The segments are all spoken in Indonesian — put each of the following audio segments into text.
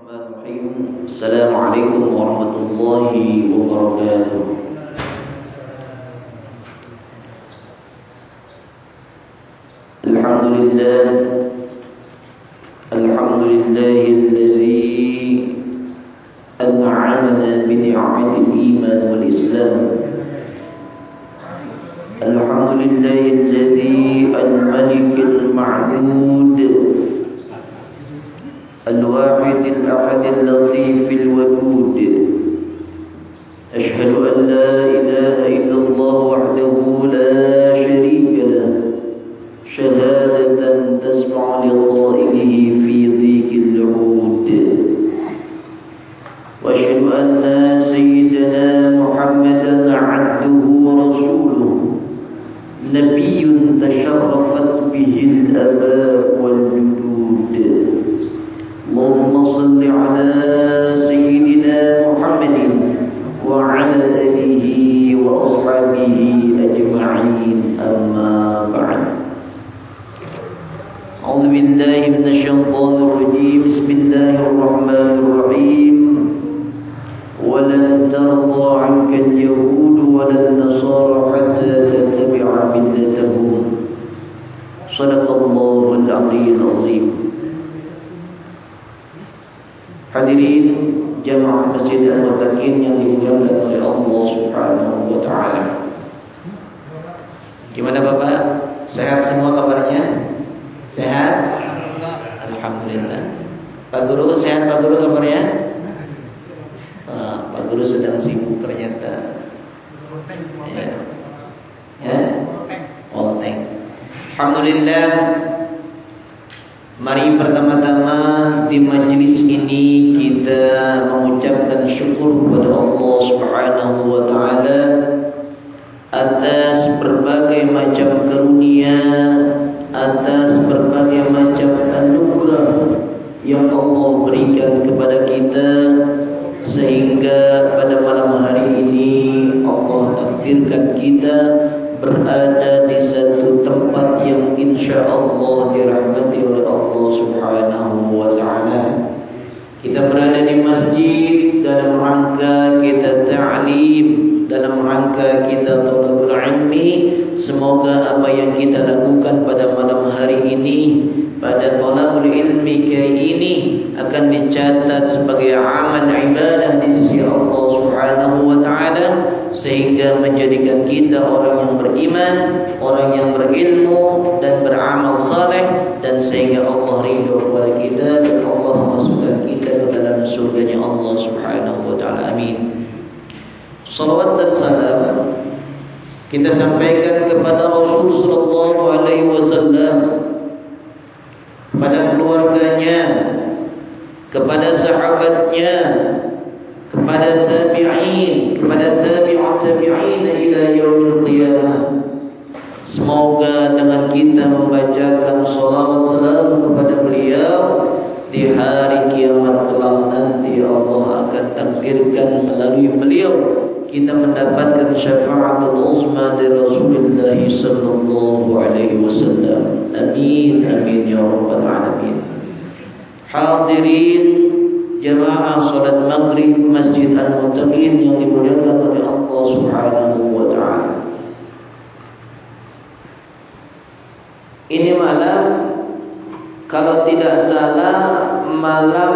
Bismillahirrahmanirrahim. Assalamualaikum warahmatullahi wabarakatuh. Alhamdulillah, alhamdulillahilladzi an'amana bi ni'matil iman wal islam. Alhamdulillahilladzi al-malikil ma'dud الواحد الأحد اللطيف الودود أشهد أن لا إله إلا الله وحده لا شريك له شهادة تسمع لقائله في ضيق العود وأشهد أن سيدنا محمدا عبده ورسوله نبي تشرفت به الآباء والجدود اللهم صل على سيدنا محمد وعلى آله وأصحابه أجمعين أما بعد أعوذ بالله من الشيطان الرجيم بسم الله الرحمن الرحيم ولن ترضى عنك اليهود ولا النصارى حتى تتبع ملتهم صدق الله العلي العظيم. Hadirin jamaah Masjid Al-Muttaqin yang dimuliakan oleh Allah Subhanahu wa taala. Gimana Bapak? Sehat semua kabarnya? Sehat? Alhamdulillah. Pak Guru sehat Pak Guru kabarnya? Pak Guru sedang sibuk ternyata. Ya. Oh, thank. Alhamdulillah. Mari pertama-tama di majlis ini kita mengucapkan syukur kepada Allah Subhanahu wa taala atas berbagai macam karunia, atas berbagai macam anugerah yang Allah berikan kepada kita sehingga pada malam hari ini Allah takdirkan kita berada di satu tempat yang insyaallah dirahmati oleh Allah Subhanahu wa taala. Kita berada di masjid dalam rangka kita ta'lim, dalam rangka kita thalabul ilmi. Semoga apa yang kita lakukan pada malam hari ini, pada thalabul ilmi kali ini akan dicatat sebagai amal ibadah di sisi Allah Subhanahu wa taala, sehingga menjadikan kita orang yang beriman, orang yang berilmu dan beramal saleh, dan sehingga Allah ridho kepada kita dan Allah masukkan kita ke dalam surganya Allah Subhanahu wa taala. Amin. Salawat dan salam kita sampaikan kepada Rasul sallallahu alaihi wasallam, kepada keluarganya, kepada sahabatnya, kepada tabi'in, kepada tabi'ut tabi'in ila yaumil qiyamah. Semoga dengan kita membacakan salawat salam kepada beliau di hari kiamat kelak nanti Allah akan takdirkan melalui beliau kita mendapatkan syafaatul uzma dari Rasulullah sallallahu alaihi wasallam. Amin amin ya rabbal alamin. Hadirin jamaah salat maghrib Masjid Al-Muttaqin yang dimuliakan oleh Allah Subhanahu wa taala. Ini malam, kalau tidak salah, malam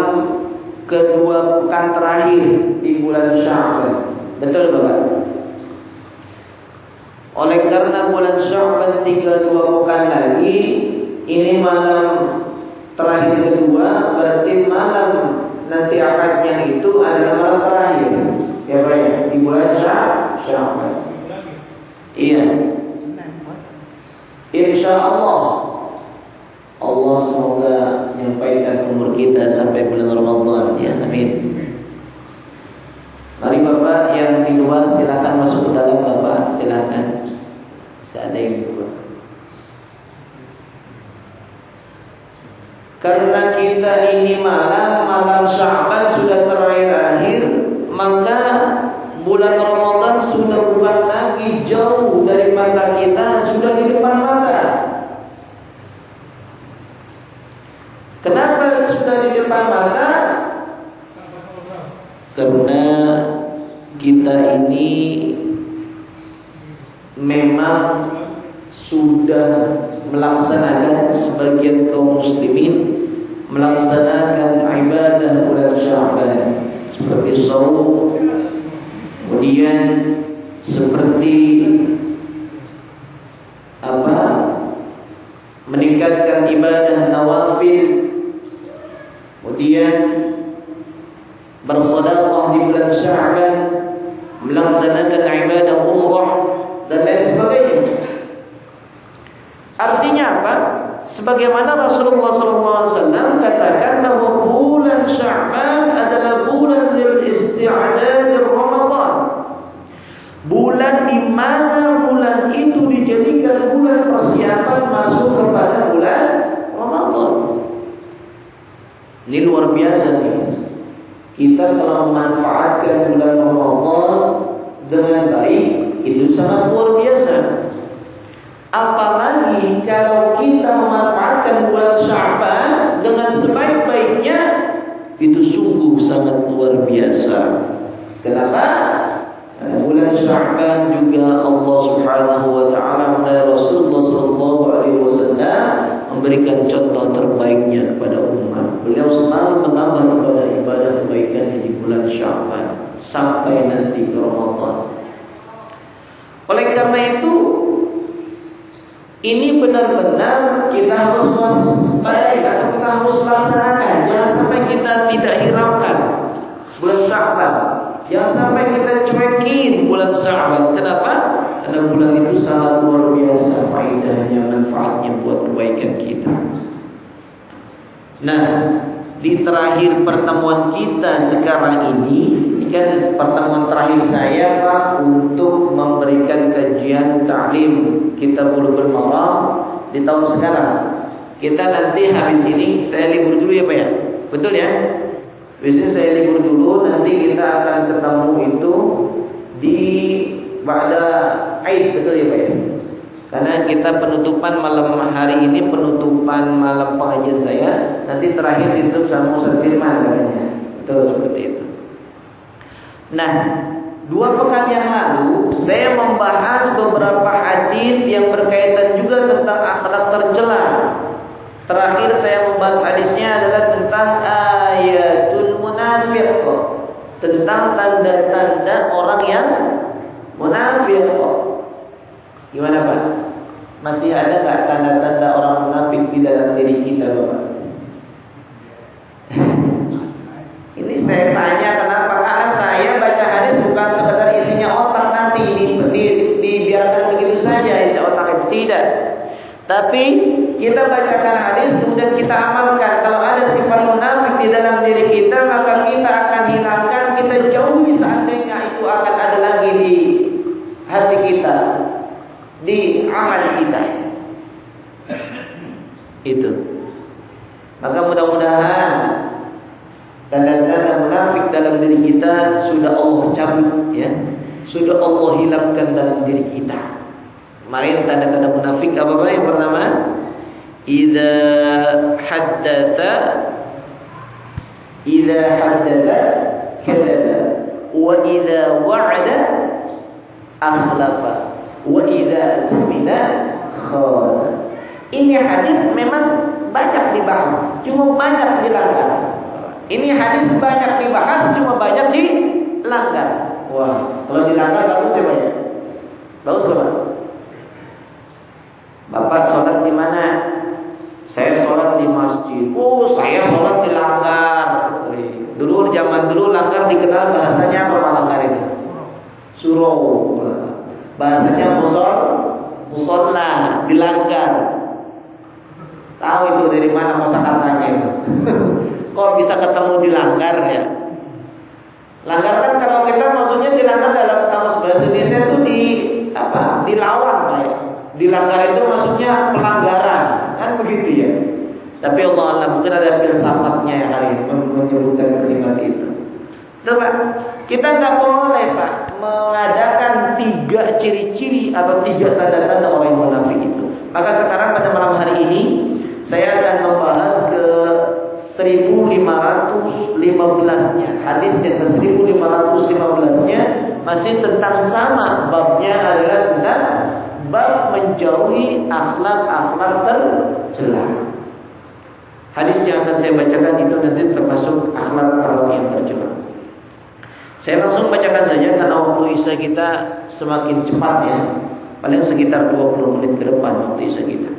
kedua pekan terakhir di bulan Sya'ban. Betul Bapak? Oleh karena bulan Sya'ban tinggal 2 pekan lagi, ini malam terakhir kedua, berarti malam nanti akadnya itu adalah malam terakhir. Ya Pak ya, di bulan Sya'ban. Iya. Insya Allah semoga menyampaikan umur kita sampai bulan Ramadan ya. Amin. Mari Bapak yang di luar silakan masuk ke dalam Bapak, silakan. Bisa ada yang di luar. Karena kita ini malam Sya'ban sudah terakhir-akhir, maka bulan Ramadan sudah bukan lagi jauh dari mata kita, sudah di depan mata. Kenapa sudah di depan mata? karena kita ini memang sudah melaksanakan, sebagian kaum muslimin melaksanakan ibadah bulan Sya'ban seperti shaum, kemudian seperti meningkatkan ibadah nawafil, kemudian bersedekah di bulan Sya'ban, melaksanakan ibadah umrah dan lain sebagainya. Artinya apa? Sebagaimana Rasulullah SAW katakan bahwa bulan Sya'ban adalah bulan lil isti'dad Ramadan. Bulan di mana bulan itu dijadikan bulan persiapan masuk kepada bulan Ramadan. Ini luar biasa nih. Kita kalau memanfaatkan bulan Ramadan dengan baik, itu sangat luar biasa. Apalagi kalau kita memanfaatkan bulan Sya'ban dengan sebaik-baiknya, itu sungguh sangat luar biasa. Kenapa? Karena bulan Sya'ban juga Allah Subhanahu wa taala melalui Rasulullah sallallahu alaihi wasallam memberikan contoh terbaiknya kepada umat. Beliau selalu menambah ibadah kebaikan di bulan Sya'ban sampai nanti ke Ramadan. Oleh karena itu, ini benar-benar kita harus waspadai atau kita harus laksanakan. Jangan sampai kita tidak hiraukan bulan Sya'ban. Jangan sampai kita cuekin bulan Sya'ban. Kenapa? Karena bulan itu sangat luar biasa faedahnya, manfaatnya buat kebaikan kita. Nah, di terakhir pertemuan kita sekarang ini kan pertemuan terakhir saya Pak untuk memberikan kajian ta'lim Kitab Bulughul Maram di tahun sekarang. Kita nanti habis ini saya libur dulu ya Pak ya. Betul ya? Habis ini saya libur dulu, nanti kita akan ketemu itu di ba'da Aid, betul ya Pak ya? Karena kita penutupan malam hari ini, penutupan malam pengajian saya, nanti terakhir ditutup sama Ustaz Firman katanya. Betul seperti itu. Nah, 2 pekan yang lalu saya membahas beberapa hadis yang berkaitan juga tentang akhlak tercela. Terakhir saya membahas hadisnya adalah tentang ayatul munafiq, tentang tanda-tanda orang yang munafik. Gimana Pak? Masih ada nggak tanda-tanda orang munafik di dalam diri kita Bapak? Ini saya tanya kenapa? Karena saya baca hadis bukan sekedar isinya otak nanti dibiarkan begitu saja isi otak itu, tidak. Tapi kita bacakan hadis kemudian kita amalkan. Kalau ada sifat munafik di dalam diri kita, maka kita akan hilangkan, kita jauhi seandainya itu akan ada lagi di hati kita, di amal kita. Itu. Maka mudah-mudahan tanda-tanda munafik dalam diri kita sudah Allah cabut ya. Sudah Allah hilangkan dalam diri kita. Kemarin tanda-tanda munafik apa Pak? Yang pertama, idza haddatsa kadzaba wa idza wa'ada akhlafa wa idza tumina khana. Ini hadis memang banyak dibahas, cuma banyak dilanggar. Ini hadis banyak dibahas, cuma banyak dilanggar. Wah, kalau dilanggar bagus ya Pak ya? Bagus Pak? Bapak sholat di mana? Saya sholat di masjid. Oh, saya sholat di langgar. Dulu zaman dulu langgar dikenal bahasanya apa Pak langgar itu? Surau. Bahasanya musola, dilanggar. Tahu itu dari mana kosakatanya itu? Kok bisa ketemu di langgar ya? Langgar kan kalau kita maksudnya dilanggar dalam kamus bahasa Indonesia itu dilawan Pak ya. Dilanggar itu maksudnya pelanggaran, kan begitu ya. Tapi Allah Allah mungkin ada filsafatnya yang kali menyebutkan kalimat itu. Tuh Pak, kita nggak boleh Pak mengadakan 3 ciri-ciri atau 3 tanda-tanda orang yang munafik itu. Maka sekarang pada malam hari ini saya akan membahas ke 1515-nya, hadis yang ke 1515-nya masih tentang sama, babnya adalah tentang bab menjauhi akhlak-akhlak tercela. Hadis yang akan saya bacakan itu nanti termasuk akhlak-akhlak yang tercela. Saya langsung bacakan saja karena waktu isya kita semakin cepat ya. Paling sekitar 20 menit ke depan waktu isya kita.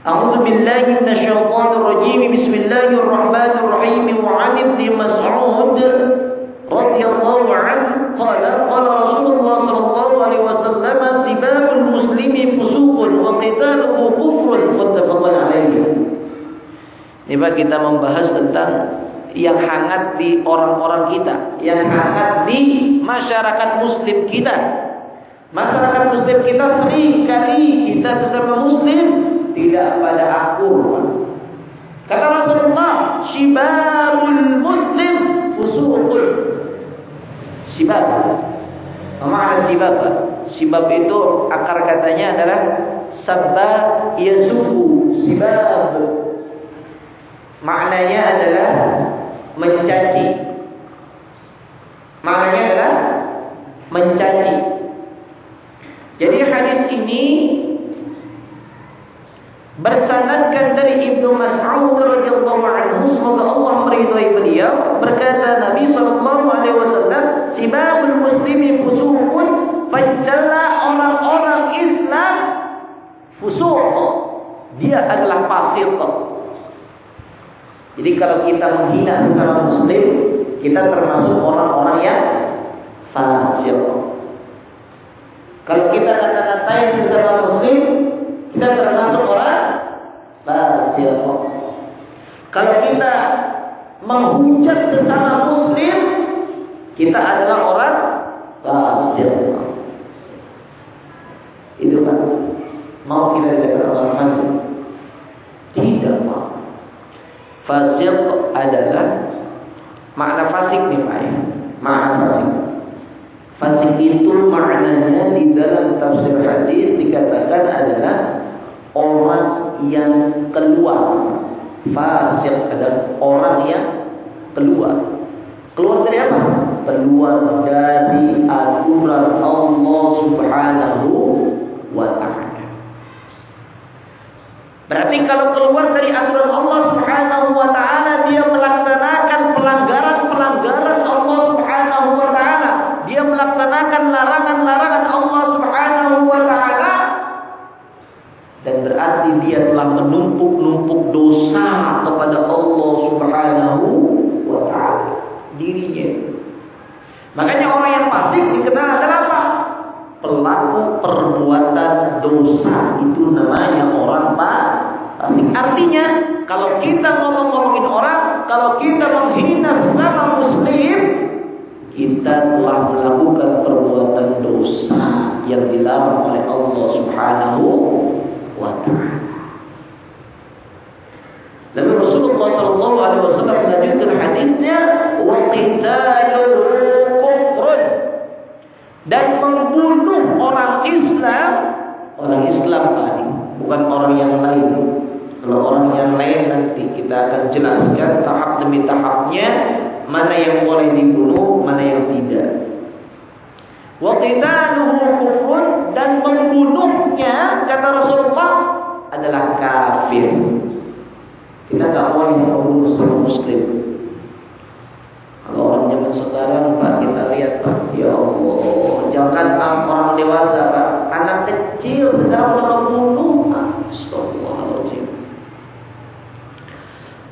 A'udzu billahi minasyaitonir rajim. Bismillahirrahmanirrahim. Wa 'an Ibnu Mas'ud radhiyallahu anhu qala Rasulullah sallallahu alaihi wasallam sibabul muslimi fusuqun wa qitaluhu kufrun muttafaqun alaihi. Ini Pak, kita membahas tentang yang hangat di orang-orang kita, yang hangat di masyarakat muslim kita. Masyarakat muslim kita sering kali kita sesama muslim tidak pada akur. Kata Rasulullah, shibabul muslim fusuqun. Shibab. Apa makna shibab? Shibab itu akar katanya adalah sabba yasubu. Shibab maknanya adalah mencaci. Maknanya adalah mencaci. Jadi hadis ini bersanadkan dari Ibnu Mas'ud radhiyallahu anhu, semoga Allah meridhai beliau, berkata Nabi sallallahu alaihi wasallam, sibabul muslimi fusuqun, mencela orang-orang Islam fusuq, dia adalah fasik. Jadi kalau kita menghina sesama muslim, kita termasuk orang-orang yang fasik. Kalau kita kata-katain sesama muslim, kita termasuk orang fasik. Kalau kita menghujat sesama muslim, kita adalah orang fasik. Itu kan mau kita dikatakan orang fasik? Tidak mau. Fasik adalah makna fasik nih Pak ya. Makna fasik. Fasik itu maknanya di dalam tafsir hadis dikatakan adalah orang yang keluar. Fasik adalah orang yang keluar. Keluar dari apa? Keluar dari aturan Allah Subhanahu wa ta'ala. Berarti kalau keluar dari aturan Allah Subhanahu wa ta'ala, dia melaksanakan pelanggaran-pelanggaran Allah Subhanahu wa ta'ala. Dia melaksanakan larangan-larangan Allah Subhanahu wa ta'ala. Dan berarti dia telah menumpuk-numpuk dosa kepada Allah Subhanahu wa ta'ala dirinya. Makanya orang yang fasik dikenal adalah apa? Pelaku perbuatan dosa, itu namanya orang fasik. Artinya kalau kita ngomong-ngomongin orang, kalau kita menghina sesama muslim, kita telah melakukan perbuatan dosa yang dilarang oleh Allah Subhanahu wa ta'ala. Lalu Rasulullah sallallahu alaihi wasallam melanjutkan hadisnya, wa qitaluhu kufrun, dan membunuh orang Islam tadi, bukan orang yang lain. Kalau orang yang lain nanti kita akan jelaskan tahap demi tahapnya, mana yang boleh dibunuh, mana yang tidak. Wa qitaluhu kufrun, dan membunuhnya kata Rasulullah adalah kafir. Kita tidak boleh membunuh seorang muslim. Kalau orang zaman sekarang Pak, kita lihat Pak, ya Allah, jangan orang dewasa Pak, anak kecil sedang membunuh. Astagfirullahaladzim.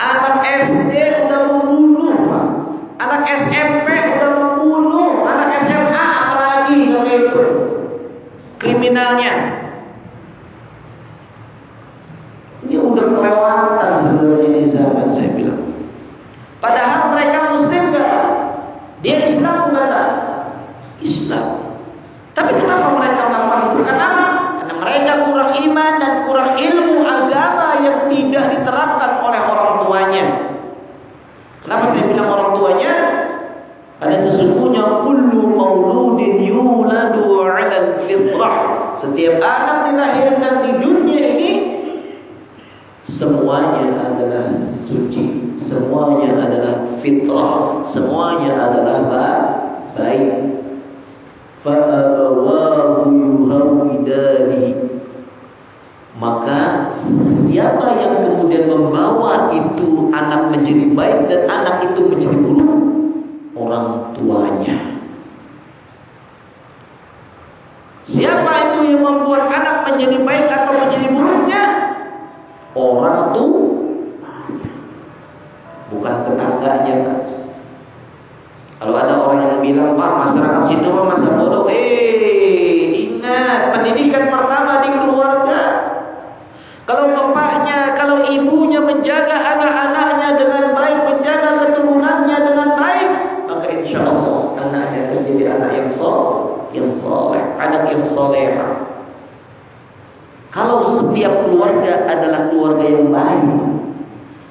Anak SD udah membunuh Pak, anak SMP udah membunuh, anak SMA apalagi kayak itu kriminalnya. Ini udah kelewatan sebenarnya di zaman saya bilang. Padahal mereka muslim gak? Dia Islam enggak? Islam. Tapi kenapa mereka melakukan itu? Kenapa? Karena mereka kurang iman dan kurang ilmu agama yang tidak diterapkan oleh orang tuanya. Kenapa saya bilang orang tuanya? Karena sesungguhnya kullu mauludin yuladu 'alal fitrah. Setiap anak dilahirkan di dunia ini semuanya adalah suci, semuanya adalah fitrah, semuanya adalah baik. Fa'abawahu yuhawidanihi, maka siapa yang kemudian membawa itu anak menjadi baik dan anak itu menjadi buruk? Orang tuanya. Siapa itu yang membuat anak menjadi baik atau menjadi buruknya? Orang tuanya, bukan tetangganya. Kalau ada orang yang bilang, Pak, masyarakat situ masa bodoh. Ingat, pendidikan pertama di keluarga. Kalau bapaknya, kalau ibunya menjaga anak-anaknya dengan baik, menjaga keturunannya dengan baik, maka insya Allah anaknya akan jadi anak yang soleh, anak yang soleha. Kalau setiap keluarga adalah keluarga yang baik,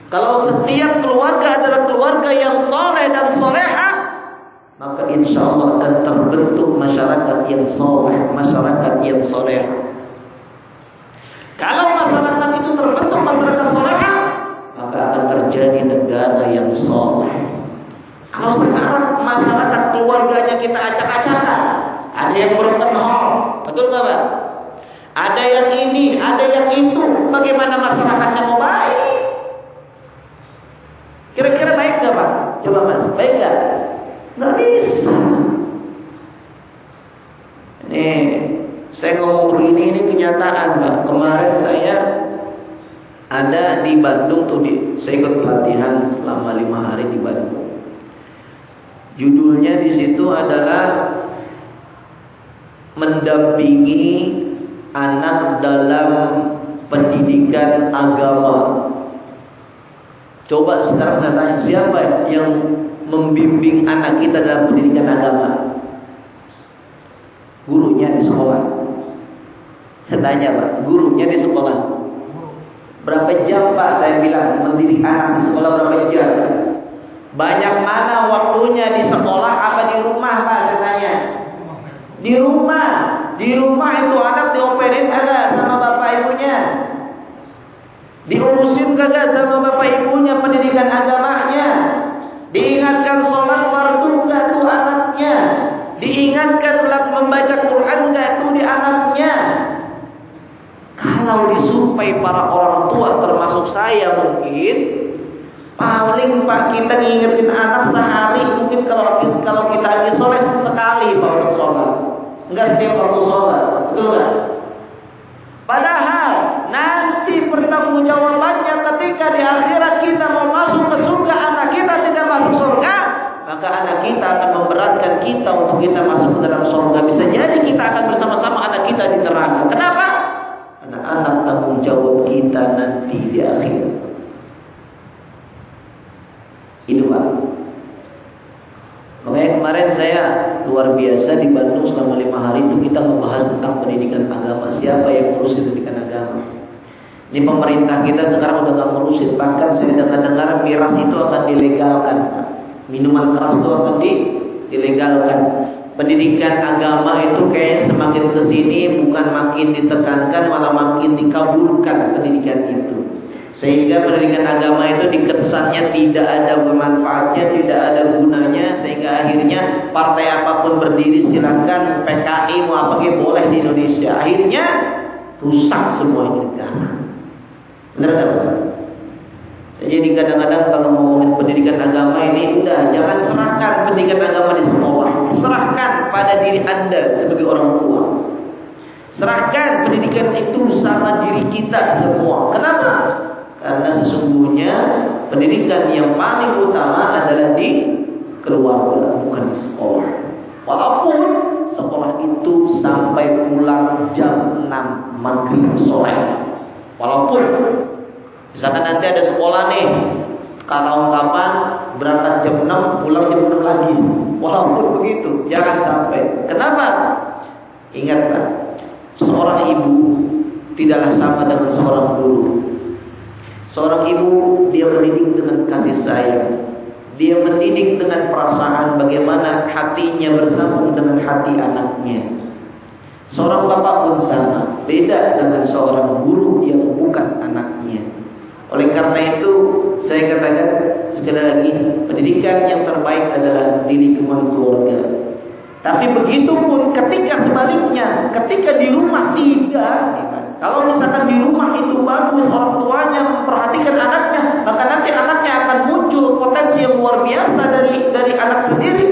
kalau setiap keluarga adalah keluarga yang soleh dan soleha, maka insya Allah akan terbentuk masyarakat yang soleh, masyarakat yang soleha. Kalau masyarakat itu terbentuk masyarakat soleha, maka akan terjadi negara yang soleh. Kalau sekarang masyarakat keluarganya kita acak-acakan, ada yang broken home, betul nggak Pak? Ada yang ini, ada yang itu. Bagaimana masyarakatnya mau baik? Kira-kira baik nggak Pak? Coba Mas, baik nggak? Nggak bisa. Nih, saya ngomong begini ini kenyataan Pak. Kemarin saya ada di Bandung tuh, saya ikut pelatihan selama 5 hari di Bandung. Judulnya di situ adalah mendampingi anak dalam pendidikan agama. Coba sekarang saya tanya, siapa yang membimbing anak kita dalam pendidikan agama? Gurunya di sekolah. Saya tanya Pak, gurunya di sekolah berapa jam Pak? Saya bilang mendidik anak di sekolah berapa jam? Banyak mana waktunya di sekolah apa di rumah Pak? Saya tanya. Di rumah. Di rumah itu anak dioperin kagak sama bapak ibunya? Diurusin kagak sama bapak ibunya pendidikan agamanya? Diingatkan sholat fardu enggak tuh anaknya? Diingatkan membaca Quran enggak tuh di anaknya? Kalau disupai para orang tua termasuk saya mungkin paling Pak kita ngingetin anak sehari mungkin kalau kita lagi sholat sekali Pak untuk sholat, enggak setiap waktu sholat, betul nggak? Padahal nanti pertanggungjawabannya ketika di akhirat kita mau masuk ke surga, anak kita tidak masuk surga, maka anak kita akan memberatkan kita untuk kita masuk ke dalam surga. Bisa jadi kita akan bersama-sama anak kita di neraka. Kenapa? Karena anak tanggung jawab kita nanti di akhirat. Itu Pak. Makanya kemarin saya luar biasa di Bandung selama 5 hari itu kita membahas tentang pendidikan agama. Siapa yang ngurusin pendidikan agama? Ini pemerintah kita sekarang udah gak ngurusin. Bahkan saya dengar miras itu akan dilegalkan. Minuman keras itu akan dilegalkan. Pendidikan agama itu kayak semakin kesini bukan makin ditekankan, malah makin dikabulkan pendidikan itu. Sehingga pendidikan agama itu dikesannya tidak ada bermanfaatnya, tidak ada gunanya, sehingga akhirnya partai apapun berdiri silakan, PKI mau apa gitu boleh di Indonesia. Akhirnya rusak semua ini negara. Benar tak? Jadi kadang-kadang kalau ngomongin pendidikan agama ini udah jangan serahkan pendidikan agama di sekolah, serahkan pada diri Anda sebagai orang tua. Serahkan pendidikan itu sama diri kita semua. Kenapa? Karena sesungguhnya pendidikan yang paling utama adalah di keluarga, bukan di sekolah. Walaupun sekolah itu sampai pulang jam 6 maghrib sore. Walaupun misalkan nanti ada sekolah nih, tahun kapan berangkat jam 6 pulang jam 6 lagi. Walaupun begitu, jangan sampai. Kenapa? Ingatlah, seorang ibu tidaklah sama dengan seorang guru. Seorang ibu dia mendidik dengan kasih sayang, dia mendidik dengan perasaan bagaimana hatinya bersambung dengan hati anaknya. Seorang bapak pun sama, beda dengan seorang guru yang bukan anaknya. Oleh karena itu saya katakan sekali lagi, pendidikan yang terbaik adalah di lingkungan keluarga. Tapi begitu pun ketika sebaliknya, ketika di rumah tidak. Kalau misalkan di rumah itu bagus, orang tuanya memperhatikan anaknya, maka nanti anaknya akan muncul potensi yang luar biasa dari anak sendiri.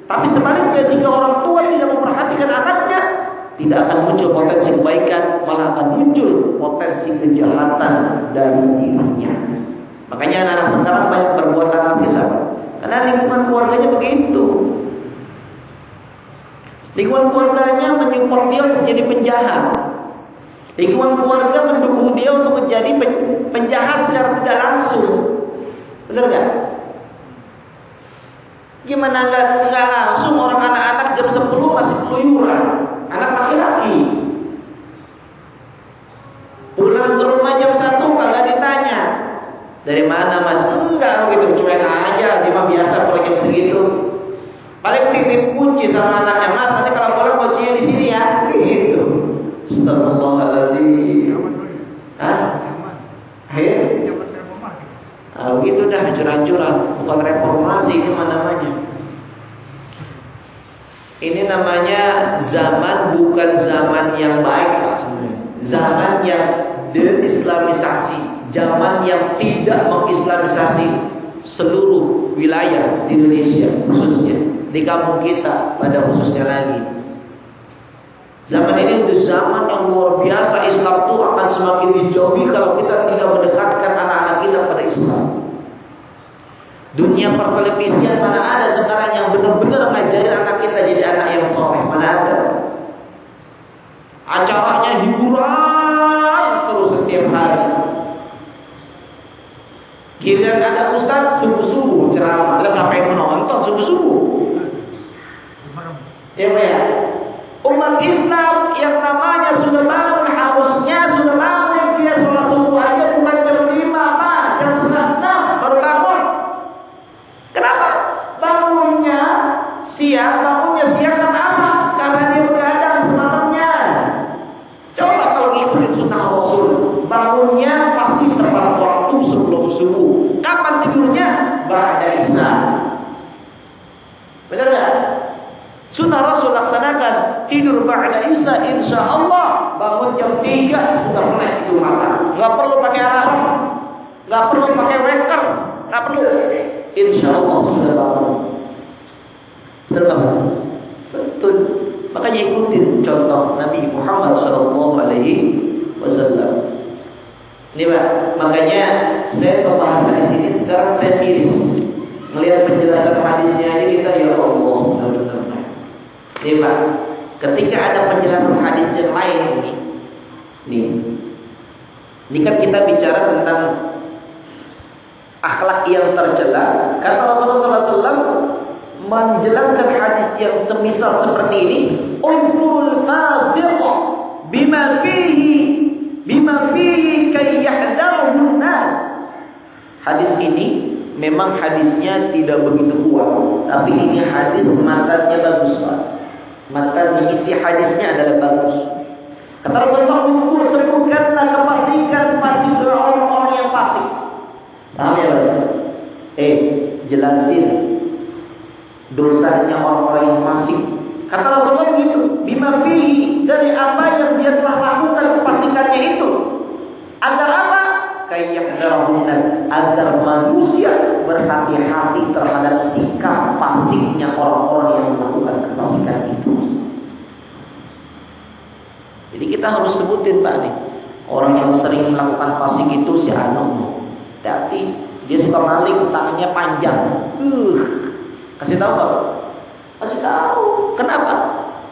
Tapi sebaliknya, jika orang tua tidak memperhatikan anaknya, tidak akan muncul potensi kebaikan, malah akan muncul potensi kejahatan dari dirinya. Makanya anak-anak sekarang banyak berbuat anarkis, karena lingkungan keluarganya begitu. Lingkungan keluarganya menyupport dia untuk jadi penjahat. Lingkungan keluarga mendukung dia untuk menjadi penjahat secara tidak langsung. Benar nggak? Gimana nggak langsung orang anak-anak jam 10 masih keluyuran, anak laki-laki. Pulang ke rumah jam 1 kagak ditanya, dari mana mas? Enggak gitu, cuek aja. Dia mah biasa pulang jam segitu. Paling titip kunci sama anaknya, mas nanti kalau pulang kuncinya di sini ya. Gitu. Astagfirullahaladzim. Hah? Ayo. Begitu dah hancur-hancuran. Bukan reformasi, ini namanya. Ini namanya zaman bukan zaman yang baik Pak sebenarnya. Zaman yang de-islamisasi, zaman yang tidak mengislamisasi seluruh wilayah di Indonesia, khususnya di kampung kita pada khususnya lagi. Zaman ini udah zaman yang luar biasa. Islam itu akan semakin dijauhi kalau kita tidak mendekatkan anak-anak kita pada Islam. Dunia pertelevisian mana ada sekarang yang benar-benar ngajarin anak kita jadi anak yang soleh? Mana ada? Acaranya hiburan terus setiap hari. Giliran ada ustaz subuh-subuh ceramah, lah siapa yang mau nonton subuh-subuh? Ya. Umat Islam yang namanya sudah bangun, harusnya sudah bangun, dia sholat subuh aja bukan jam 5, jam 6 baru bangun. Kenapa? Bangunnya siang karena apa? Karena dia begadang semalamnya. Coba kalau ngikutin sunnah Rasul, bangunnya pasti tepat waktu sebelum subuh. Kapan tidurnya? Ba'da isya. Benar nggak? Sunnah Rasul laksanakan, tidur ba'da isya, insya Allah bangun jam 3 sudah melek tidur mata. Nggak perlu pakai alarm, nggak perlu pakai wecker, nggak perlu. Insya Allah sudah bangun. Betul. Makanya ikutin contoh Nabi Muhammad SAW. Ini Pak, makanya saya pembahasan di sini sekarang saya miris. Melihat penjelasan hadisnya ini kita ya Allah benar-benar. Ini Pak, ketika ada penjelasan hadis yang lain ini kan kita bicara tentang akhlak yang tercela. Kata Rasulullah SAW menjelaskan hadis yang semisal seperti ini, unfurul fasiqah bima fihi kay yahdharun nas. Hadis ini memang hadisnya tidak begitu kuat, tapi ini hadis matanya bagus Pak. Matan isi hadisnya adalah bagus. Kata Rasulullah, sebutkanlah kefasikan orang-orang yang fasik. Paham ya Pak? Jelasin dosanya orang-orang yang fasik. Kata Rasulullah begitu, bima fihi, dari apa yang dia telah lakukan kefasikannya itu. Agar apa? Kayyahdarahun nas, agar manusia berhati-hati terhadap sikap fasiknya orang-orang yang melakukan kefasikan itu. Jadi kita harus sebutin Pak nih, orang yang sering melakukan fasik itu si Anom. Hati, dia suka maling, tangannya panjang. Kasih tahu Pak. Kasih tahu. Kenapa?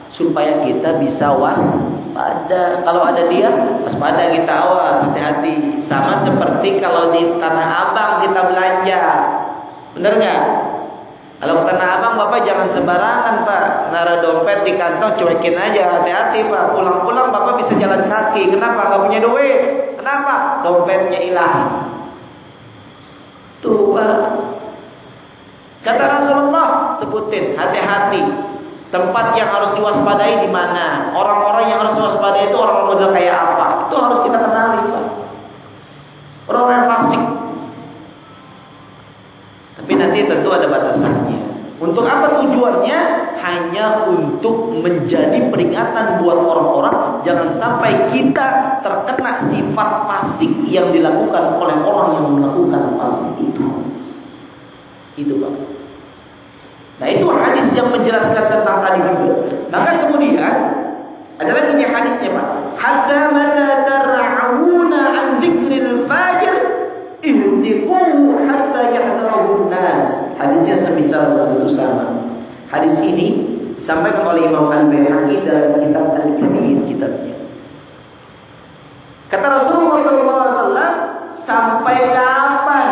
Supaya kita bisa waspada. Kalau ada dia, waspada, kita awas, hati-hati. Sama seperti kalau di Tanah Abang kita belanja. Bener nggak? Kalau ke Tanah Abang Bapak jangan sembarangan Pak, naruh dompet di kantong cuekin aja, hati-hati Pak. Pulang-pulang Bapak bisa jalan kaki. Kenapa? Gak punya duit. Kenapa? Dompetnya hilang. Tuh Pak. Kata Rasulullah, sebutin hati-hati. Tempat yang harus diwaspadai di mana? Orang-orang yang harus diwaspadai itu orang-orang model kayak apa? Itu harus kita kenali Pak. orang-orang fasik. Tapi nanti tentu ada batasannya. Untuk apa tujuannya? Hanya untuk menjadi peringatan buat orang-orang jangan sampai kita terkena sifat fasik yang dilakukan oleh orang yang melakukan fasik itu. Itu Pak. Nah itu hadis yang menjelaskan tentang tadi juga. Maka kemudian ada lagi nih hadisnya Pak. Hatta mata tar'una an dzikril fajir ihtiquhu hatta yahdharuhu nas. Hadisnya semisal itu sama. Hadis ini disampaikan oleh Imam Al-Baihaqi dalam kitab Al-Kabir kitabnya. Kata Rasulullah SAW, sampai kapan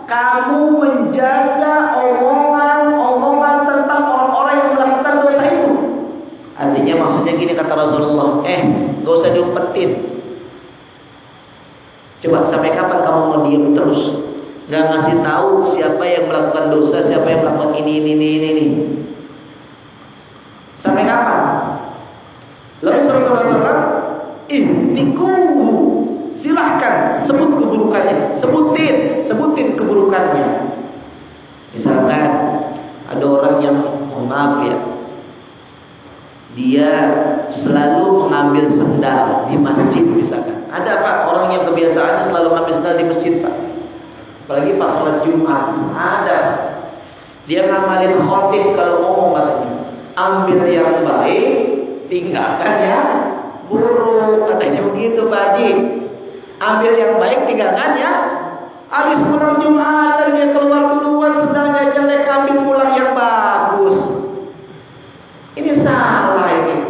kamu menjaga omongan tentang orang-orang yang melakukan dosa itu? Artinya maksudnya gini kata Rasulullah, gak usah diumpetin. Coba sampai kapan kamu mau diam terus? Gak ngasih tahu siapa yang melakukan dosa, siapa yang melakukan ini. Sampai kapan? Lalu Rasulullah SAW, ihtiquhu, silahkan sebut keburukannya, sebutin keburukannya. Misalkan ada orang yang maaf ya, dia selalu mengambil sendal di masjid misalkan. Ada Pak orang yang kebiasaannya selalu mengambil sendal di masjid Pak. Apalagi pas sholat Jumat. Ada. Dia ngamalin khotib kalau ngomong katanya. Ambil yang baik, tinggalkan yang buruk. Katanya begitu Pak Haji. Ambil yang baik, tinggalkan ya. Habis pulang Jumatan dia keluar duluan, sendalnya jelek, ambil pulang yang bagus. Ini salah ini.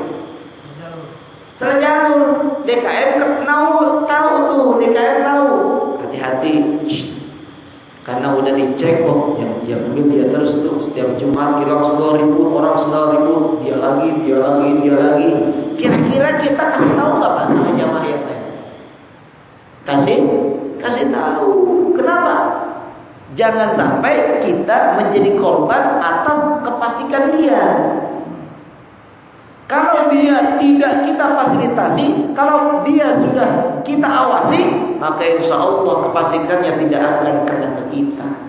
Salah jalur. DKM tahu tuh, DKM tahu. Hati-hati. Karena udah dicek kok, yang ambil dia terus tuh setiap Jumat hilang sudah ribut, orang sudah ribut, dia lagi. Kira-kira kita kasih tahu nggak Pak sama jamaah yang lain? Kasih tahu. Kenapa? Jangan sampai kita menjadi korban atas kefasikan dia. Kalau dia tidak kita fasilitasi, kalau dia sudah kita awasi, maka insya Allah kefasikannya tidak akan kena ke kita.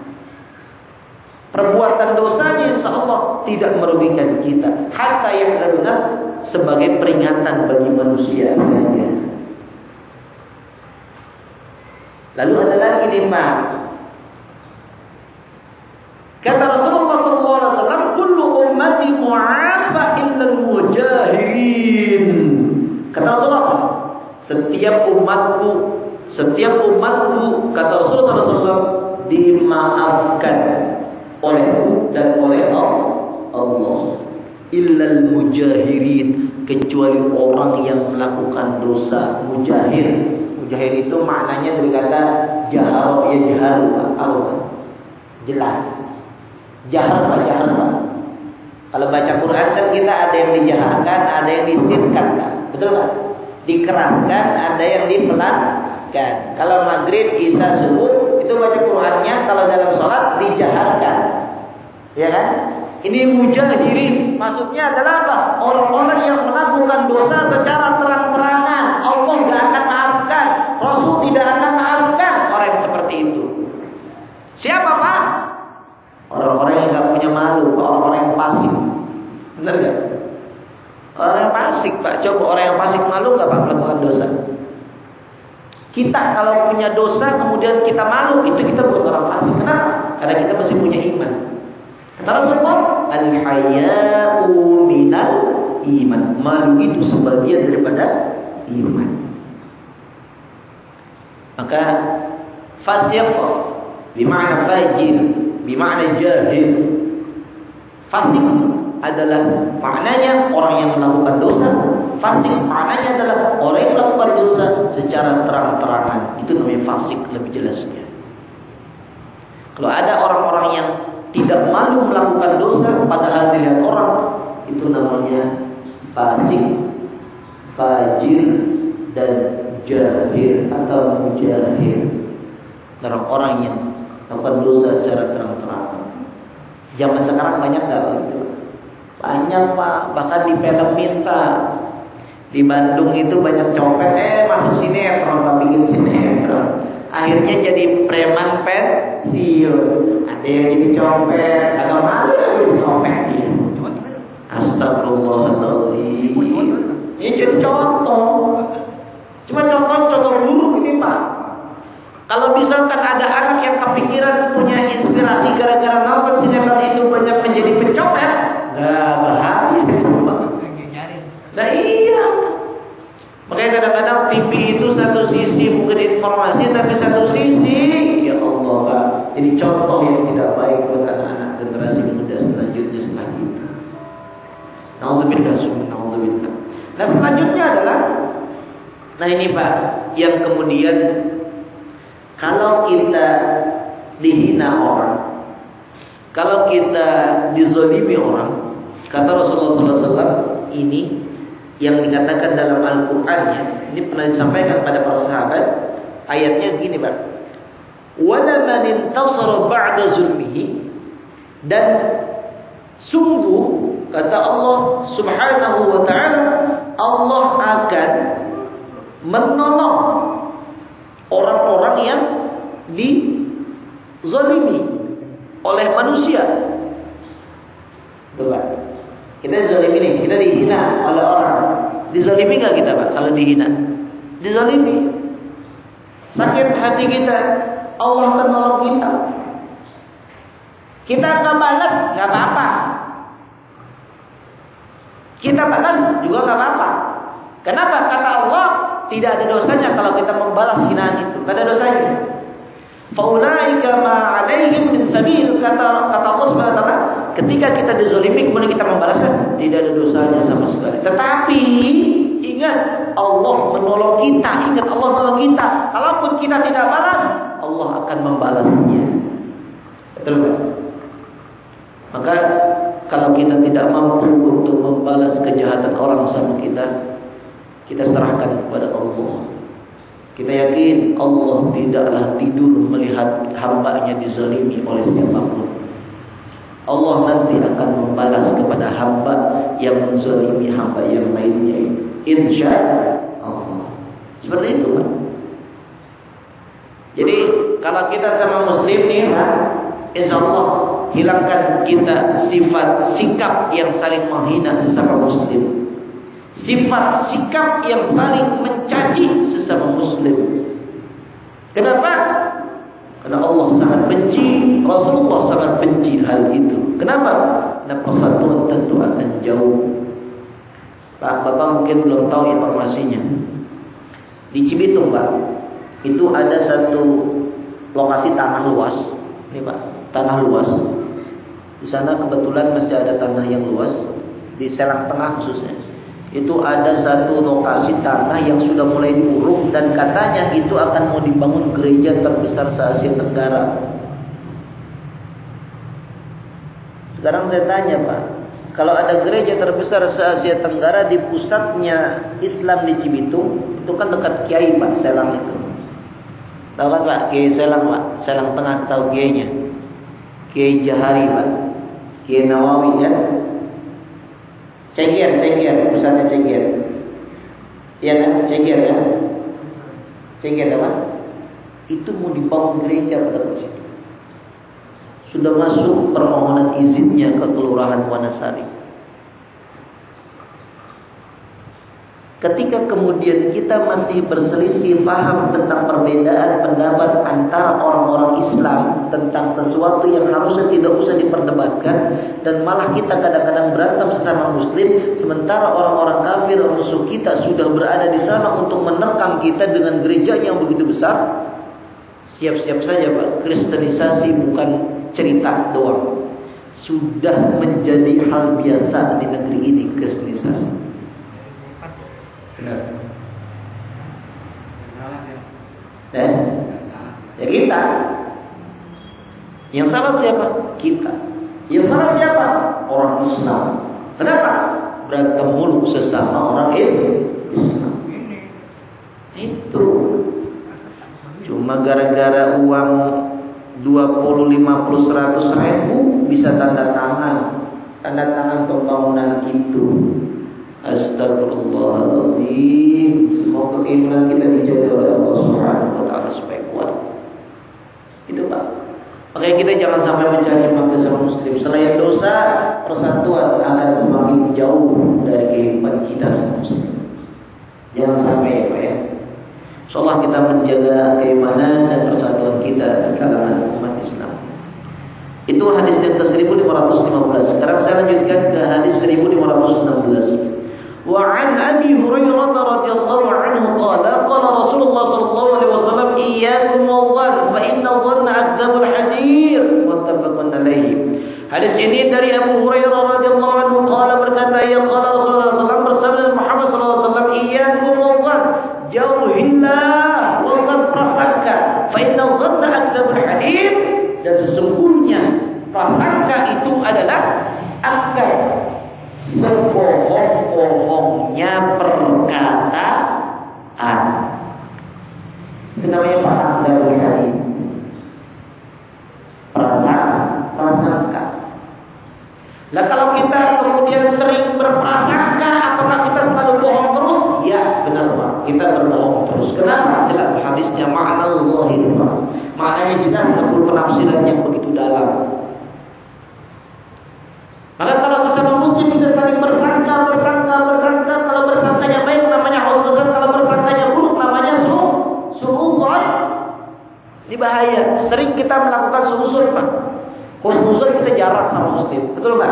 Perbuatan dosanya insya Allah tidak merugikan kita. Hatta yahdharun nas, sebagai peringatan bagi manusia saja. Lalu ada lagi nih Pak. Kata Rasulullah SAW, kullu ummati mu'afa illa al-mujahirin. Kata Rasulullah, setiap umatku, kata Rasulullah SAW, dimaafkan olehku dan oleh Allah. Illa al-mujahirin, kecuali orang yang melakukan dosa. Mujahir itu maknanya dari kata jahar, jelas. Jahar Pak. Kalau baca Quran kan kita ada yang dijaharkan, ada yang disirkan Pak. Betul Pak? Dikeraskan, ada yang dipelankan. Kalau maghrib, isya, subuh itu baca Qurannya, kalau dalam sholat dijaharkan. Ya kan? Ini mujahirin, maksudnya adalah apa? Orang-orang yang melakukan dosa secara terang-terangan. Allah tidak akan maafkan, Rasul tidak akan maafkan orang yang seperti itu. Siapa Pak? Orang-orang yang gak punya malu, orang-orang yang fasik. Benar gak? Orang yang fasik Pak. Coba orang yang fasik malu gak Pak melakukan dosa? Kita kalau punya dosa kemudian kita malu, itu kita bukan orang fasik. Kenapa? Karena kita masih punya iman. Kata Rasulullah, al-haya'u minal iman. Malu itu sebagian daripada iman. Maka fasik bermakna fajir, bermakna jahil. Fasik adalah maknanya orang yang melakukan dosa. Fasik maknanya adalah orang yang melakukan dosa secara terang-terangan. Itu namanya fasik lebih jelasnya. Kalau ada orang-orang yang tidak malu melakukan dosa padahal dilihat orang, itu namanya fasik, fajir, dan jahil atau mujahil. Orang-orang yang melakukan dosa secara terang-terangan. Zaman sekarang banyak gak begitu? Banyak Pak, bahkan di filmin Pak. Di Bandung itu banyak copet, masuk sinetron, Pak, bikin sinetron. akhirnya jadi preman pensiun. Ada yang jadi copet, agak malu jadi copet dia. Astagfirullahaladzim. Ini jadi contoh. Cuma contoh buruk ini Pak. Kalau misalkan ada anak yang kepikiran punya inspirasi gara-gara nonton sinetron itu banyak menjadi pencopet, nggak bahaya itu Pak. Nah iya. Makanya kadang-kadang TV itu satu sisi mungkin informasi, tapi satu sisi ya Allah Pak, jadi contoh yang tidak baik buat anak-anak generasi muda selanjutnya setelah kita. Nauzubillah. Nah selanjutnya adalah, nah ini Pak, yang kemudian kalau kita dihina orang, kalau kita dizolimi orang, kata Rasulullah SAW ini yang dikatakan dalam Al-Quran ya, ini pernah disampaikan pada para sahabat. Ayatnya gini Pak, wala man intasara ba'da zulmihi, dan sungguh kata Allah Subhanahu wa ta'ala, Allah akan menolong orang-orang yang dizalimi oleh manusia. Tuh Pak, kita dizalimi nih, kita dihina oleh orang. Dizalimi gak kita Pak kalau dihina? Dizalimi. Sakit hati kita, Allah akan menolong kita. Kita gak balas, gak apa-apa. Kita balas juga gak apa-apa. Kenapa? Kata Allah, tidak ada dosanya kalau kita membalas hinaan itu. Gak ada dosanya. Faulaika ma alaihim min sabil, kata Allah Subhanahu wa taala, ketika kita dizalimi kemudian kita membalaskan, tidak ada dosanya sama sekali. Tetapi ingat, Allah menolong kita. Ingat, Allah menolong kita. Kalaupun kita tidak balas, Allah akan membalasnya. Betul kan? Maka kalau kita tidak mampu untuk membalas kejahatan orang sama kita, kita serahkan kepada Allah. Kita yakin Allah tidaklah tidur melihat hamba-Nya dizalimi oleh siapapun. Allah nanti akan membalas kepada hamba yang menzalimi hamba yang lainnya itu. Insya Allah. Seperti itu Pak. Jadi kalau kita sama muslim nih Pak, insya Allah hilangkan kita sifat sikap yang saling menghina sesama muslim, sifat sikap yang saling mencaci sesama muslim. Kenapa? Karena Allah sangat benci, Rasulullah sangat benci hal itu. Kenapa? Karena persatuan tentu akan jauh. Pak, Bapak mungkin belum tahu informasinya. Di Cibitung Pak, itu ada satu lokasi tanah luas. Ini Pak, tanah luas. Di sana kebetulan masih ada tanah yang luas, di Serang Tengah khususnya. Itu ada satu lokasi tanah yang sudah mulai diuruk, dan katanya itu akan mau dibangun gereja terbesar se-Asia Tenggara. Sekarang saya tanya Pak, kalau ada gereja terbesar se-Asia Tenggara di pusatnya Islam di Cibitung, itu kan dekat Kiai Pak, Selang itu. Tahu kan Pak, Kiai Selang Pak, Selang Tengah, tahu Kiainya? Kiai Jahari Pak, Kiai Nawawi kan? Cengger, pusatnya Cengger. Iya kan? Cengger kan? Cengger apa? Itu mau dibangun gereja pada situ. Sudah masuk permohonan izinnya ke Kelurahan Wanasari. Ketika kemudian kita masih berselisih paham tentang perbedaan pendapat antara orang-orang Islam tentang sesuatu yang harusnya tidak usah diperdebatkan, dan malah kita kadang-kadang berantem sesama muslim, sementara orang-orang kafir musuh kita sudah berada di sana untuk menerkam kita dengan gereja yang begitu besar, siap-siap saja Pak, kristenisasi bukan cerita doang, sudah menjadi hal biasa di negeri ini kristenisasi. Benar. Ya kita. Yang salah siapa? Kita. Yang salah siapa? Orang Islam. Kenapa? Berantem mulu sesama orang Islam. Itu. Cuma gara-gara uang 20, 50, 100 ribu bisa tanda tangan pembangunan itu. Astagfirullahaladzim. Semoga keimanan kita dijaga oleh Allah Subhanahu wa ta'ala supaya kuat. Itu Pak. Makanya kita jangan sampai mencaci maki sama muslim. Selain dosa, persatuan akan semakin jauh dari kehidupan kita sama muslim. Jangan sampai ya Pak ya. Insyaallah kita menjaga keimanan dan persatuan kita di kalangan umat Islam. Itu hadis yang ke-1515. Sekarang saya lanjutkan ke hadis 1516. Wa an Abi Hurairah radhiyallahu anhu qala Rasulullah sallallahu alaihi wasallam iyyakum wadh fa inna dhanna akdzabul hadith muttafaqun alaihi. Hadis ini dari Abu Hurairah radhiyallahu anhu qala berkata ya qala Rasulullah sallallahu alaihi wasallam bersabda Muhammad sallallahu alaihi wasallam iyyakum wadh jauhilah wazan prasangka fa inna dhanna akdzabul hadith, dan sesungguhnya prasangka itu adalah akal sebohong-bohongnya perkataan. Itu namanya akal hadith. Prasangka. Nah kalau kita kemudian sering berprasangka, apakah kita selalu bohong terus? Ya benar Pak, kita berbohong terus. Kenapa? Jelas hadisnya makna zahir Pak. Maknanya jelas, tapi penafsiran yang begitu dalam. Maka kalau sesama muslim kita saling bersangka, kalau bersangkanya baik namanya husnuzan, kalau bersangkanya buruk namanya su'uzon. Ini bahaya. Sering kita melakukan su'uzon Pak. Husnuzan kita jarak sama muslim, betul Pak?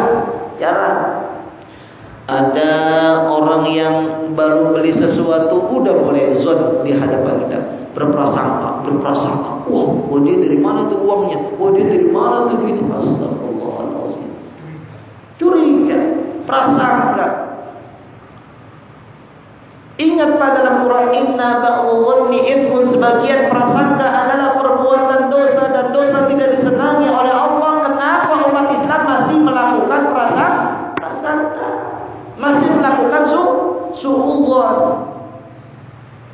Jarak. Ada orang yang baru beli sesuatu udah mulai zon di hadapan kita, berprasangka. Wah, dia dari mana tuh uangnya? Wah, dia dari mana tuh itu? Astagfirullahaladzim. Curiga, prasangka. Ingat pada dalam Quran, inna ba'dhanni ithmun, sebagian prasangka adalah perbuatan dosa, dan dosa tidak disenangi oleh Allah. Kenapa umat Islam masih melakukan prasangka? Masih melakukan su'udzon.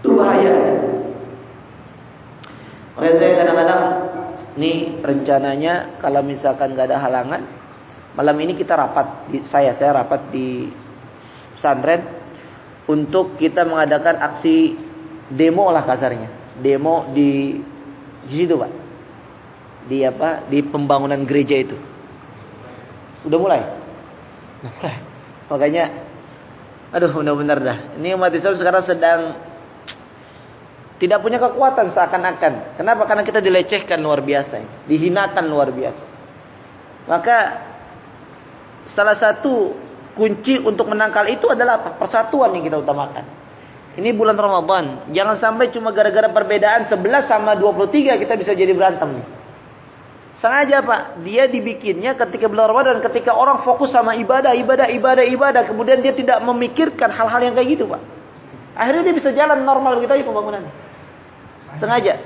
Itu bahaya. Makanya saya kadang-kadang nih rencananya kalau misalkan gak ada halangan, malam ini kita rapat, saya rapat di pesantren untuk kita mengadakan aksi demo lah kasarnya. Demo di situ Pak. Di pembangunan gereja itu. Udah mulai. Makanya benar-benar dah. Ini umat Islam sekarang sedang tidak punya kekuatan seakan-akan. Kenapa? Karena kita dilecehkan luar biasa, dihinakan luar biasa. Maka salah satu kunci untuk menangkal itu adalah apa? Persatuan yang kita utamakan. Ini bulan Ramadan, jangan sampai cuma gara-gara perbedaan 11 sama 23 kita bisa jadi berantem nih. Sengaja Pak, dia dibikinnya ketika bulan Ramadan, ketika orang fokus sama ibadah, kemudian dia tidak memikirkan hal-hal yang kayak gitu Pak. Akhirnya dia bisa jalan normal begitu aja pembangunannya. Sengaja.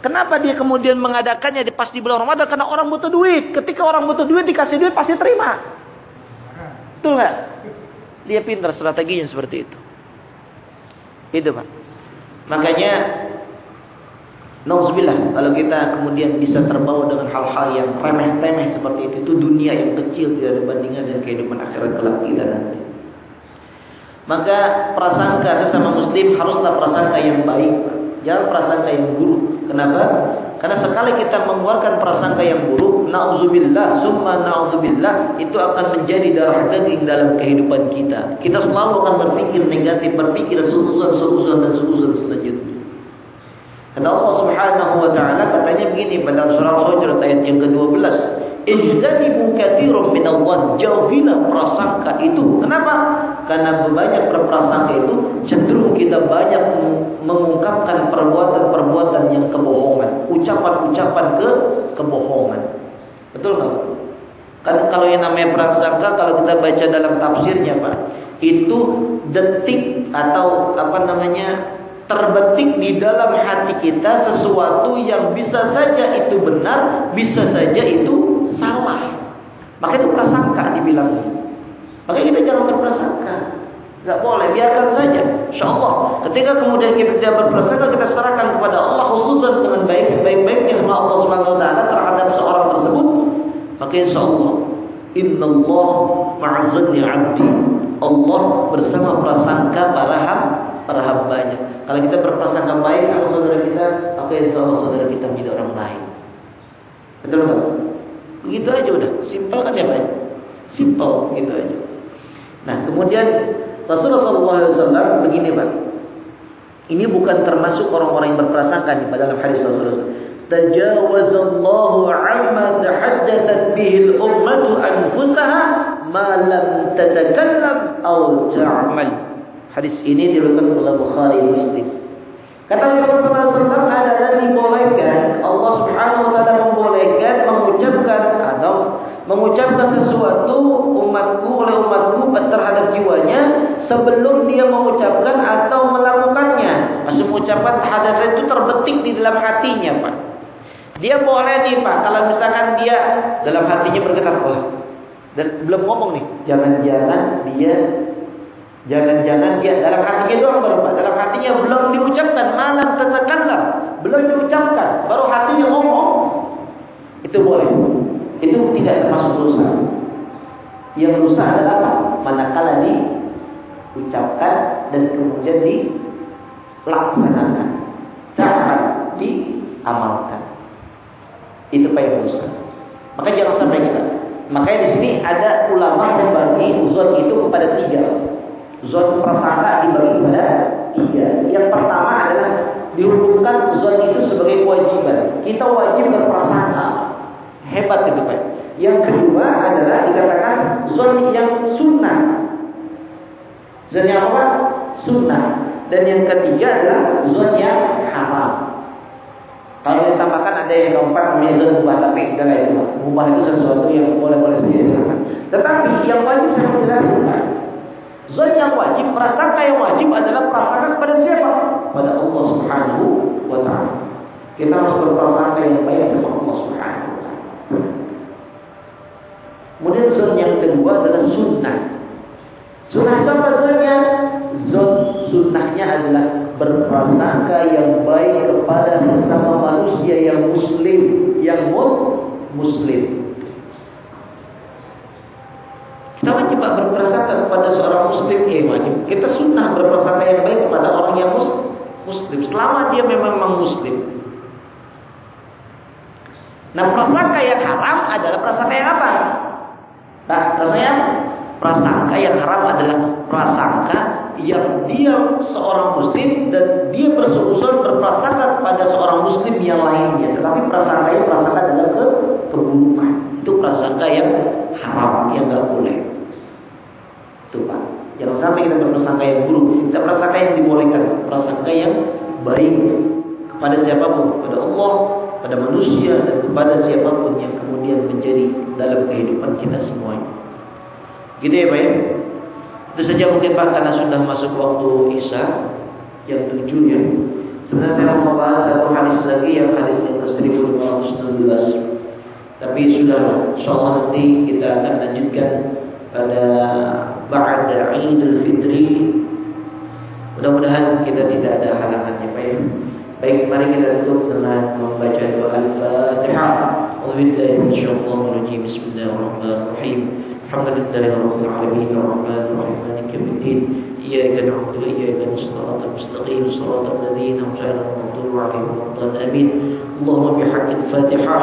Kenapa dia kemudian mengadakannya pas di bulan Ramadan? Karena orang butuh duit. Ketika orang butuh duit, dikasih duit pasti terima. Betul nggak? Dia pintar strateginya seperti itu. Itu Pak. Makanya nauzubillah kalau kita kemudian bisa terbawa dengan hal-hal yang remeh-temeh seperti itu dunia yang kecil tidak ada bandingan dengan kehidupan akhirat kelak kita nanti. Maka prasangka sesama muslim haruslah prasangka yang baik, jangan prasangka yang buruk. Kenapa? Karena sekali kita mengeluarkan prasangka yang buruk, nauzubillah, summa nauzubillah, itu akan menjadi darah daging dalam kehidupan kita. Kita selalu akan berpikir negatif, berpikir suuzon selanjutnya. Karena Allah Subhanahu wa taala katanya begini pada surah Al-Hujurat ayat yang ke-12, "Ijtanibu katsiran minadh-dhann", jauhilah prasangka itu. Kenapa? Karena banyak berprasangka itu cenderung kita banyak mengungkapkan perbuatan-perbuatan yang kebohongan, ucapan-ucapan kebohongan. Betul enggak? Kan kalau yang namanya prasangka kalau kita baca dalam tafsirnya Pak, itu detik atau terbetik di dalam hati kita sesuatu yang bisa saja itu benar, bisa saja itu salah. Maka itu prasangka dibilangnya. Makanya kita jangan berprasangka. Gak boleh, biarkan saja. InsyaAllah ketika kemudian kita tidak berprasangka, kita serahkan kepada Allah khususan dengan baik, sebaik-baiknya karena Allah Subhanahu wa taala terhadap seorang tersebut, maka insyaallah innallah ma'azzni 'abdi. Allah bersama prasangka para hambanya. Kalau kita berprasangka baik sama saudara kita, maka insyaallah saudara kita menjadi orang baik. Betul nggak? Begitu aja udah, simpel kan ya Pak? Simpel gitu aja. Nah kemudian Rasulullah SAW begini Pak. Ini bukan termasuk orang-orang yang berprasangka nih dalam hadis Rasulullah. Tajawazallahu amma tahaddathat bihi al-ummatu anfusaha ma lam tatakallam aw ta'mal. Hadis ini diriwayatkan oleh Bukhari Muslim. Kata Rasulullah SAW adalah dibolehkan, Allah Subhanahu wa taala membolehkan mengucapkan sesuatu oleh umatku terhadap jiwanya sebelum dia mengucapkan atau melakukannya. Maksud mengucapkan hadas itu terbetik di dalam hatinya, Pak. Dia boleh nih, Pak, kalau misalkan dia dalam hatinya berkata, wah, belum ngomong nih, jangan-jangan dia dalam hatinya doang baru Pak. Dalam hatinya belum diucapkan, malam tatakallam, belum diucapkan, baru hatinya ngomong. Itu boleh. Itu tidak termasuk dosa. Yang dosa adalah apa? Manakala diucapkan dan kemudian dilaksanakan, jangan diamalkan. Itu Pak yang dosa. Maka jangan sampai kita. Makanya di sini ada ulama membagi zon itu kepada 3. Zon prasangka dibagi kepada 3. Yang pertama adalah dihukumkan zon itu sebagai kewajiban. Kita wajib berprasangka. Hebat itu Pak. Yang kedua adalah dikatakan zon yang sunnah. Zon yang apa? Sunnah. Dan yang ketiga adalah zon yang haram. Kalau ditambahkan ada yang keempat namanya zon mubah, tapi enggak itu Pak. Mubah itu sesuatu yang boleh-boleh saja silakan. Tetapi yang wajib saya menjelaskan. Zon yang wajib, prasangka yang wajib adalah prasangka kepada siapa? Pada Allah Subhanahu wa taala. Kita harus berprasangka yang baik sama Allah Subhanahu wa taala. Kemudian zon yang kedua adalah sunnah. Sunnah itu apa zonnya? Zon sunnahnya adalah berprasangka yang baik kepada sesama manusia yang muslim, muslim. Kita wajib berprasangka kepada seorang muslim, wajib. Kita sunnah berprasangka yang baik kepada orang yang muslim, selama dia memang muslim. Nah, prasangka yang haram adalah prasangka yang apa? Nah, prasangka yang haram adalah prasangka yang dia seorang muslim dan dia bersungguh-sungguh berprasangka kepada seorang muslim yang lainnya, tetapi prasangka dalam keburukan. Itu prasangka yang haram, yang enggak boleh. Itu Pak. Jangan sampai kita berprasangka yang buruk. Kita prasangka yang dibolehkan, prasangka yang baik kepada siapapun, kepada Allah, pada manusia, dan kepada siapapun yang kemudian menjadi dalam kehidupan kita semuanya. Gitu ya Pak ya. Itu saja mungkin Pak, karena sudah masuk waktu Isya yang 7 ya. Sebenarnya saya mau membahas satu hadis lagi, yang hadis yang ke-1516. Tapi sudah, insyaallah nanti kita akan lanjutkan pada ba'da Idul Fitri. Mudah-mudahan kita tidak ada halangannya Pak ya. Baik, mari kita tutup dengan membaca doa Al-Fatihah. A'udzubillahi minasyaitonir rajim. Bismillahirrahmanirrahim. Alhamdulillahirabbil alamin arrahmanir rahim maliki yaumiddin. Iyyaka na'budu wa iyyaka nasta'in. Mustaqim shiratal ladzina an'amta 'alaihim ghairil اللهم بحق الفاتحة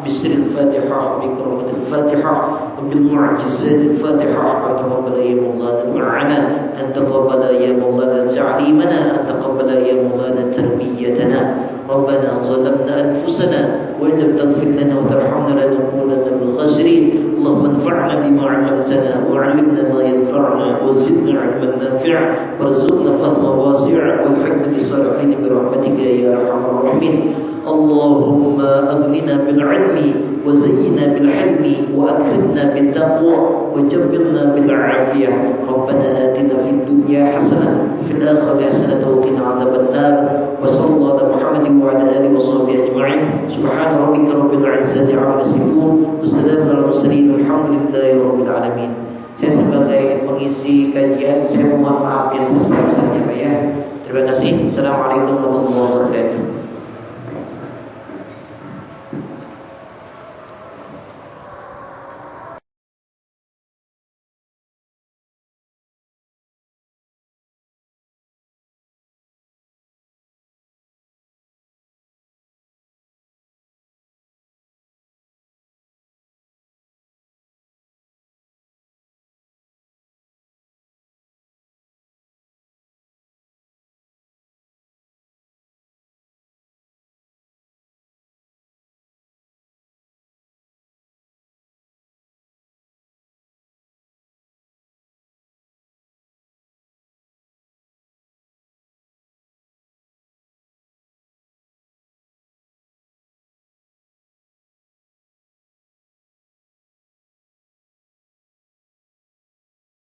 بسر الفاتحة بكرامة الفاتحة وبالمعجزات الفاتحة أن تقبل يا مولانا معنا، أن تقبل يا مولانا تعليمنا، أن تقبل يا مولانا تربيتنا. ربنا ظلمنا أنفسنا وإن لم تغفر لنا وترحمنا لنكونن من الخاسرين. اللهم انفعنا بما علمتنا وعلمنا ما ينفعنا وزدنا علما نافعا وارزقنا فهما واسعا والحقنا بالصالحين برحمتك يا أرحم الراحمين. اللهم أغننا بالعلم وزينا بالحلم وأكرمنا بالتقوى وجبرنا بالعافية. ربنا آتنا في الدنيا حسنة وفي الآخرة حسنة وقنا عذاب النار. وصلى الله على محمد وعلى آله وصحبه أجمعين. سبحان ربك رب العزة عما يصفون وسلام على المرسلين والحمد لله رب العالمين. Saya sebagai pengisi kajian, saya mohon maaf yang sebesar-besarnya Pak ya. Terima kasih. Assalamualaikum warahmatullahi wabarakatuh.